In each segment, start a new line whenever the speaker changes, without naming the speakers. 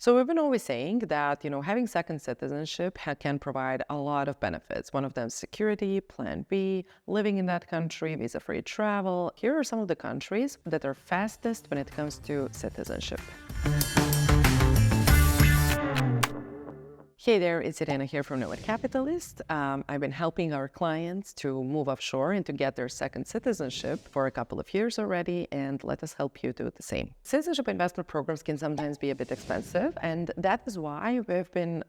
So we've been always saying that, having second citizenship can provide a lot of benefits. One of them is security, plan B, living in that country, visa-free travel. Here are some of the countries that are fastest when it comes to citizenship. Hey there, it's Irena here from Nomad Capitalist. I've been helping our clients to move offshore and to get their second citizenship for a couple of years already, and let us help you do the same. Citizenship investment programs can sometimes be a bit expensive, and that is why we've been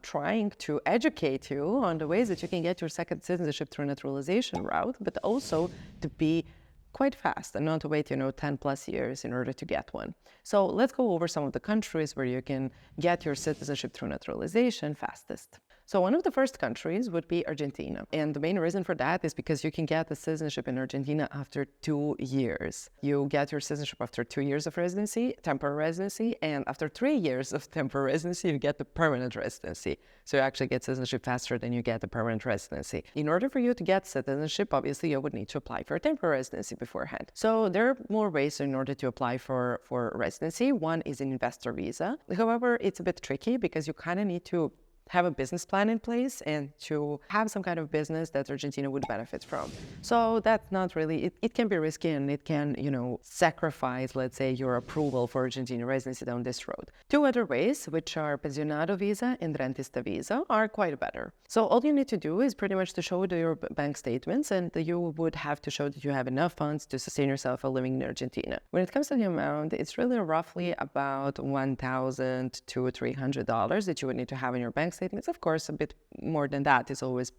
trying to educate you on the ways that you can get your second citizenship through naturalization route, but also to be quite fast and not to wait, 10 plus years in order to get one. So let's go over some of the countries where you can get your citizenship through naturalization fastest. So one of the first countries would be Argentina. And the main reason for that is because you can get the citizenship in Argentina after 2 years. You get your citizenship after 2 years of residency, temporary residency, and after 3 years of temporary residency, you get the permanent residency. So you actually get citizenship faster than you get the permanent residency. In order for you to get citizenship, obviously you would need to apply for a temporary residency beforehand. So there are more ways in order to apply for residency. One is an investor visa. However, it's a bit tricky because you kind of need to have a business plan in place and to have some kind of business that Argentina would benefit from. So that's not really, it can be risky and it can, sacrifice, let's say, your approval for Argentina residency down this road. Two other ways, which are pensionado visa and rentista visa, are quite better. So all you need to do is pretty much to show your bank statements, and you would have to show that you have enough funds to sustain yourself while living in Argentina. When it comes to the amount, it's really roughly about $1,000 to $300 that you would need to have in your bank statements. Of course, a bit more than that is always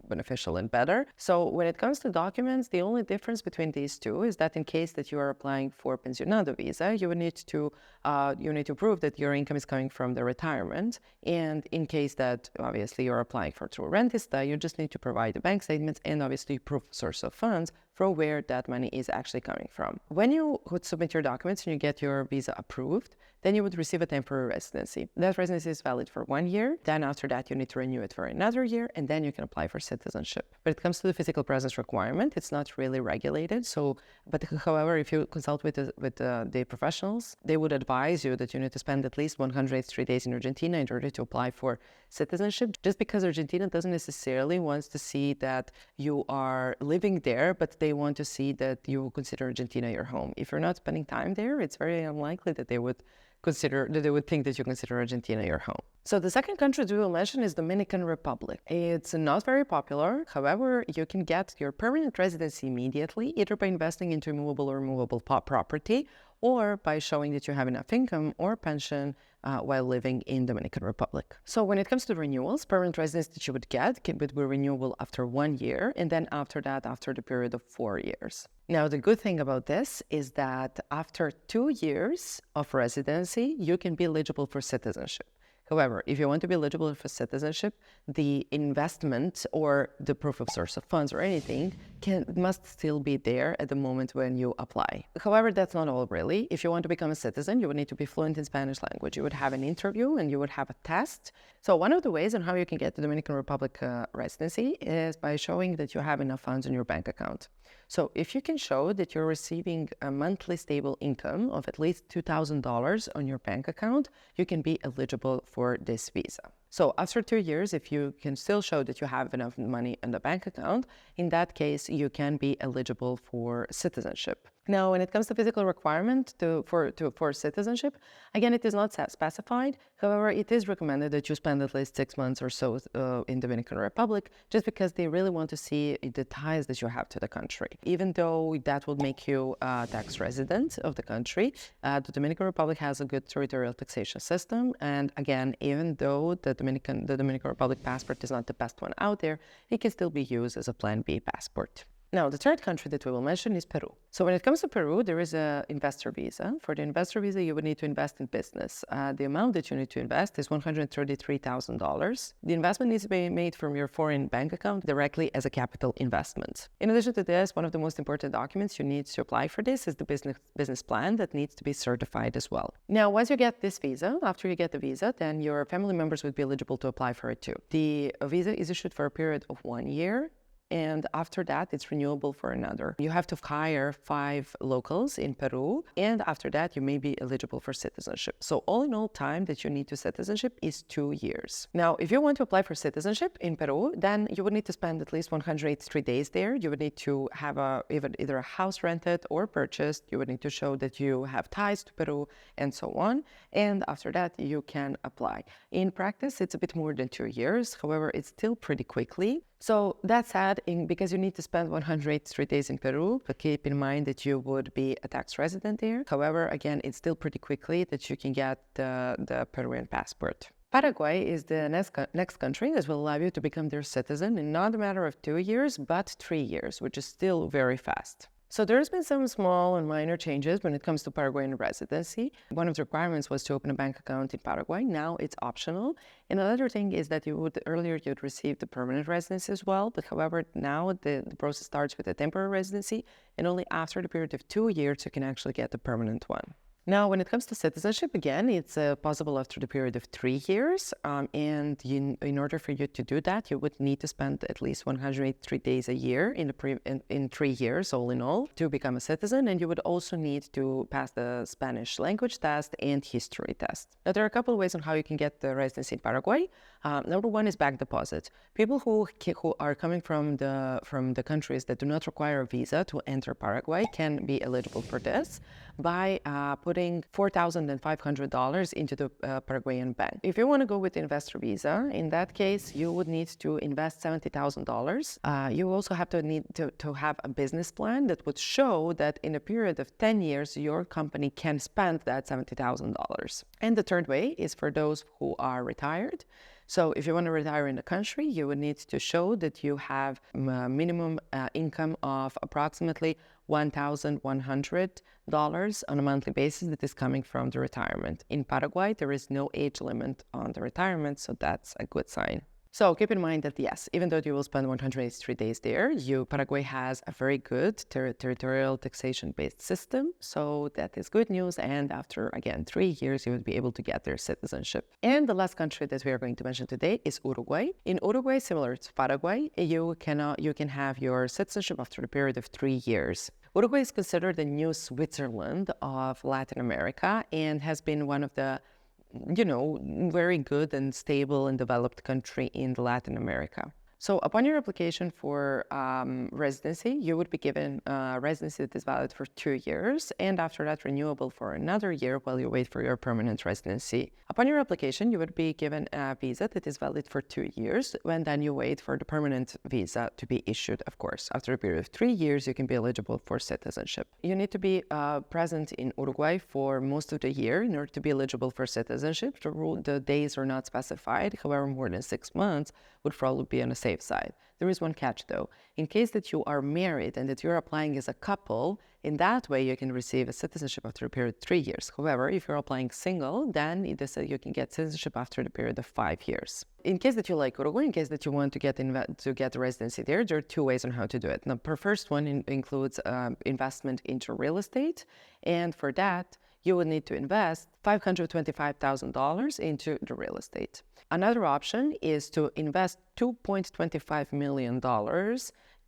beneficial and better. So when it comes to documents, the only difference between these two is that in case that you are applying for pensionado visa, you would need to prove that your income is coming from the retirement. And in case that obviously you're applying for through rentista, you just need to provide the bank statements and obviously proof of source of funds from where that money is actually coming from. When you would submit your documents and you get your visa approved, then you would receive a temporary residency. That residency is valid for 1 year. Then after that, you need to renew it for another year, and then you can apply for citizenship. When it comes to the physical presence requirement, it's not really regulated. But however, if you consult with the professionals, they would advise you that you need to spend at least 183 days in Argentina in order to apply for citizenship, just because Argentina doesn't necessarily want to see that you are living there, but they want to see that you consider Argentina your home. If you're not spending time there, it's very unlikely that they would think that you consider Argentina your home. So the second country that we will mention is Dominican Republic. It's not very popular. However, you can get your permanent residency immediately, either by investing into movable or movable property, or by showing that you have enough income or pension while living in Dominican Republic. So when it comes to renewals, permanent residence that you would get would be renewable after 1 year, and then after that, after the period of 4 years. Now, the good thing about this is that after 2 years of residency, you can be eligible for citizenship. However, if you want to be eligible for citizenship, the investment or the proof of source of funds or anything must still be there at the moment when you apply. However, that's not all really. If you want to become a citizen, you would need to be fluent in Spanish language. You would have an interview and you would have a test. So one of the ways on how you can get the Dominican Republic residency is by showing that you have enough funds in your bank account. So if you can show that you're receiving a monthly stable income of at least $2,000 on your bank account, you can be eligible for this visa. So after 2 years, if you can still show that you have enough money in the bank account, in that case, you can be eligible for citizenship. Now, when it comes to physical requirement for citizenship, again, it is not specified. However, it is recommended that you spend at least 6 months or so in Dominican Republic, just because they really want to see the ties that you have to the country. Even though that will make you a tax resident of the country, the Dominican Republic has a good territorial taxation system. And again, even though the Dominican Republic passport is not the best one out there, it can still be used as a Plan B passport. Now, the third country that we will mention is Peru. So when it comes to Peru, there is an investor visa. For the investor visa, you would need to invest in business. The amount that you need to invest is $133,000. The investment needs to be made from your foreign bank account directly as a capital investment. In addition to this, one of the most important documents you need to apply for this is the business plan that needs to be certified as well. Now, once you get this visa, after you get the visa, then your family members would be eligible to apply for it too. The visa is issued for a period of 1 year. and after that, it's renewable for another. You have to hire 5 locals in Peru, and after that, you may be eligible for citizenship. So all in all, time that you need to citizenship is 2 years. Now, if you want to apply for citizenship in Peru, then you would need to spend at least 183 days there. You would need to have either a house rented or purchased. You would need to show that you have ties to Peru and so on. And after that, you can apply. In practice, it's a bit more than 2 years. However, it's still pretty quickly. So that said, because you need to spend 183 days in Peru, but keep in mind that you would be a tax resident there. However, again, it's still pretty quickly that you can get the Peruvian passport. Paraguay is the next country that will allow you to become their citizen in not a matter of 2 years, but 3 years, which is still very fast. So there's been some small and minor changes when it comes to Paraguayan residency. One of the requirements was to open a bank account in Paraguay. Now it's optional. And another thing is that earlier you'd receive the permanent residency as well. But however, now the process starts with a temporary residency, and only after the period of 2 years you can actually get the permanent one. Now, when it comes to citizenship, again, it's possible after the period of 3 years. And in order for you to do that, you would need to spend at least 183 days a year in 3 years, all in all, to become a citizen. And you would also need to pass the Spanish language test and history test. Now, there are a couple of ways on how you can get the residency in Paraguay. Number one is back deposit. People who are coming from the countries that do not require a visa to enter Paraguay can be eligible for this by putting $4,500 into the Paraguayan bank. If you want to go with investor visa, in that case, you would need to invest $70,000. You also have to need to have a business plan that would show that in a period of 10 years, your company can spend that $70,000. And the third way is for those who are retired. So if you want to retire in the country, you would need to show that you have a minimum income of approximately $1,100 on a monthly basis that is coming from the retirement. In Paraguay, there is no age limit on the retirement, so that's a good sign. So keep in mind that, yes, even though you will spend 183 days there, Paraguay has a very good territorial taxation-based system. So that is good news. And after, again, 3 years, you would be able to get their citizenship. And the last country that we are going to mention today is Uruguay. In Uruguay, similar to Paraguay, you can have your citizenship after a period of 3 years. Uruguay is considered the new Switzerland of Latin America and has been one of the very good and stable and developed country in Latin America. So upon your application for residency, you would be given residency that is valid for 2 years, and after that renewable for another year while you wait for your permanent residency. Upon your application, you would be given a visa that is valid for 2 years, and then you wait for the permanent visa to be issued, of course. After a period of 3 years, you can be eligible for citizenship. You need to be present in Uruguay for most of the year in order to be eligible for citizenship. The days are not specified. However, more than 6 months would probably be on a safe side. There is one catch though. In case that you are married and that you're applying as a couple, in that way you can receive a citizenship after a period of 3 years. However, if you're applying single, then you can get citizenship after the period of 5 years. In case that you like Uruguay, in case that you want to get a residency there are 2 ways on how to do it. Now, the first one includes investment into real estate, and for that, you would need to invest $525,000 into the real estate. Another option is to invest $2.25 million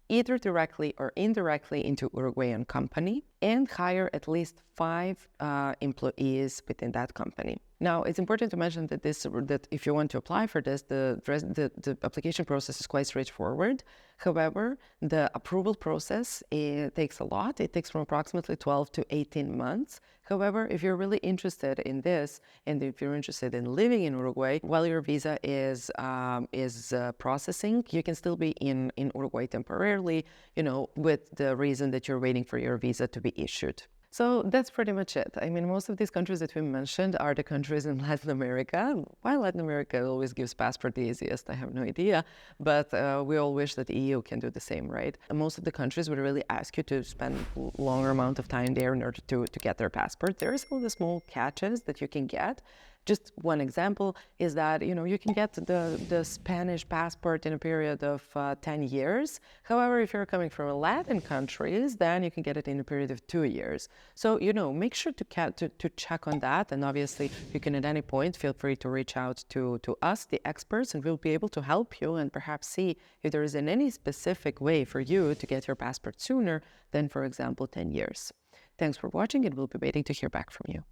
either directly or indirectly into Uruguayan company and hire at least 5 employees within that company. Now, it's important to mention that if you want to apply for this, the application process is quite straightforward. However, the approval process takes a lot. It takes from approximately 12 to 18 months. However, if you're really interested in this, and if you're interested in living in Uruguay while your visa is processing, you can still be in Uruguay temporarily, with the reason that you're waiting for your visa to be issued. So that's pretty much it. I mean, most of these countries that we mentioned are the countries in Latin America. Why Latin America always gives passport the easiest, I have no idea. But we all wish that the EU can do the same, right? And most of the countries would really ask you to spend a longer amount of time there in order to get their passport. There are some of the small catches that you can get Just one example is that, you can get the Spanish passport in a period of 10 years. However, if you're coming from Latin countries, then you can get it in a period of 2 years. So, make sure to check on that. And obviously, you can at any point feel free to reach out to us, the experts, and we'll be able to help you and perhaps see if there is any specific way for you to get your passport sooner than, for example, 10 years. Thanks for watching, and we'll be waiting to hear back from you.